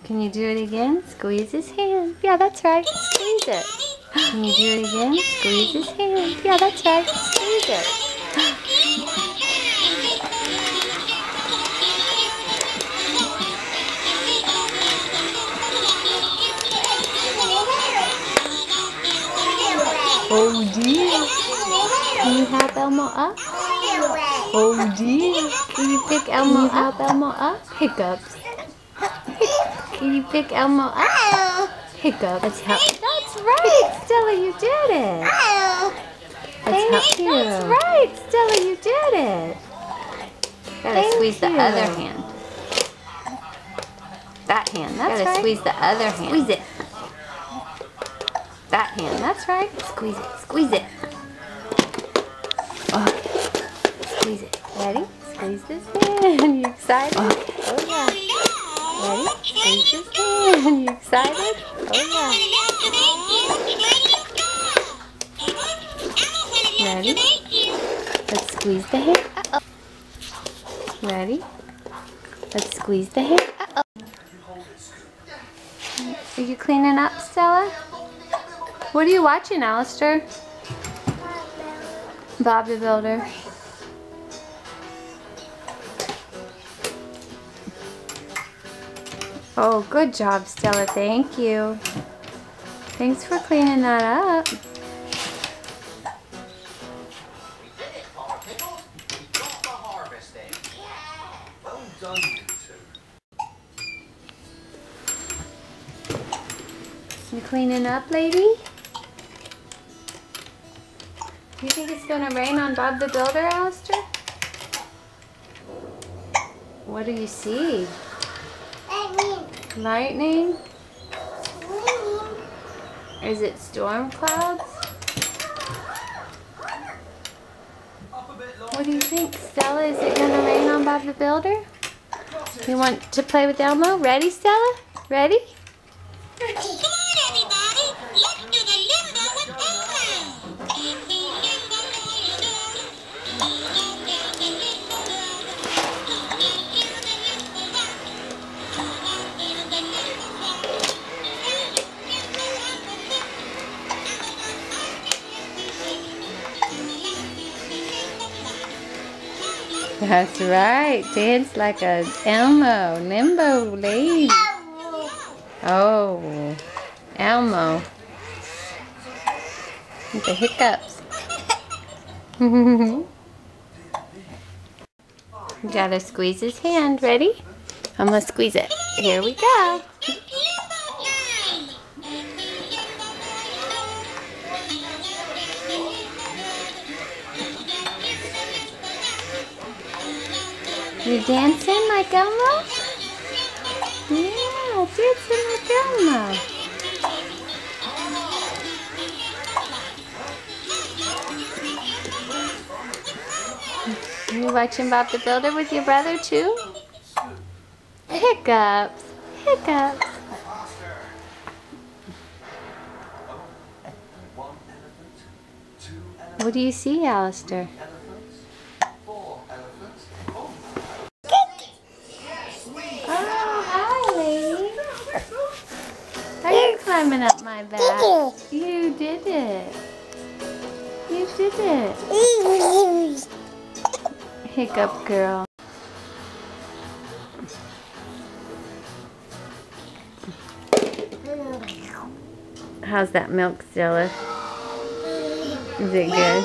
Can you do it again? Squeeze his hand. Yeah, that's right. Squeeze it. Can you do it again? Squeeze his hand. Yeah, that's right. Squeeze it. Oh dear. Can you help Elmo up? Oh dear. Can you pick Elmo up? Elmo up? Hiccups. Can you pick Elmo up? Hiccup. Let's help. That's right, Stella, you did it. Let's help you. That's right, Stella, you did it. Gotta squeeze the other hand. That hand, that's right. Gotta squeeze the other hand. Squeeze it. That hand, that's right. Squeeze it, squeeze it. Okay. Squeeze it. Ready? Squeeze this hand. You excited? Okay. Oh yeah. Ready? Squeeze this hand. You excited? Oh yeah. Ready? Let's squeeze the hand. Uh-oh. Ready? Let's squeeze the hand. Uh-oh. Are you cleaning up, Stella? What are you watching, Alistair? Bob the Builder. Oh, good job, Stella. Thank you. Thanks for cleaning that up. You cleaning up, lady? Do you think it's gonna rain on Bob the Builder, Alistair? What do you see? Lightning. Lightning? Is it storm clouds? What do you think, Stella? Is it gonna rain on Bob the Builder? You want to play with Elmo? Ready, Stella? Ready? That's right. Dance like a Elmo, limbo lady. Oh, Elmo. With the hiccups. You gotta squeeze his hand. Ready? I'm gonna squeeze it. Here we go. You're dancing like Elmo? Yeah, dancing like Elmo. Are you watching Bob the Builder with your brother too? Hiccups. Hiccups. What do you see, Alistair? Climbing up my back. You did it. You did it. Hiccup girl. How's that milk, Stella? Is it good?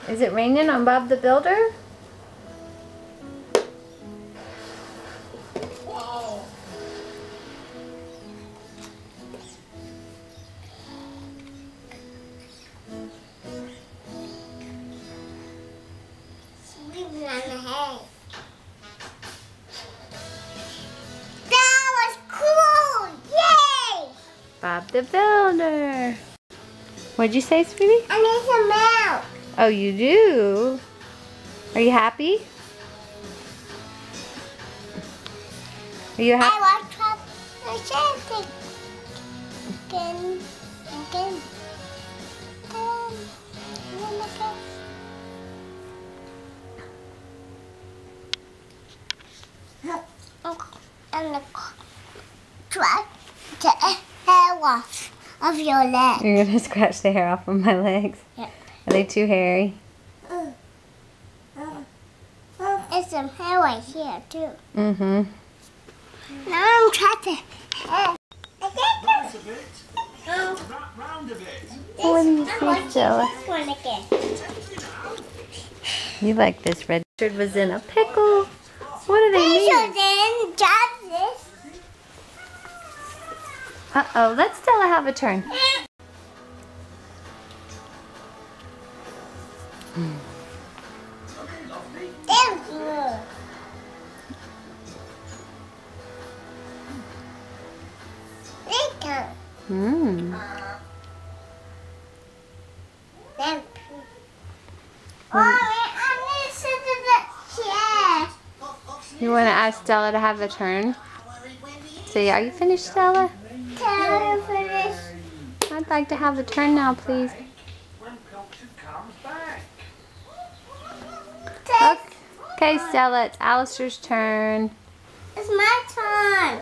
Is it raining on Bob the Builder? Bob the Builder. What'd you say, sweetie? I need some milk. Oh, you do? Are you happy? Are you happy? I want something. Again. scratch the hair off of your leg. You're gonna scratch the hair off of my legs? Yep. Are they too hairy? There's some hair right here too. Mm-hmm. Now I'm trying to hair. Round a bit. Round a bit. What do you think, Stella? This one again. You like this red. Richard was in a pickle. What do they mean? Then grab this. Uh-oh, let Stella have a turn. Thank you. Later. Hmm. Thank you. I need to sit in the chair. You want to ask Stella to have a turn? Say, are you finished, Stella? Tell her finish. I'd like to have a turn now, please. When Pilchard comes back. Okay, Stella, it's Alistair's turn. It's my turn.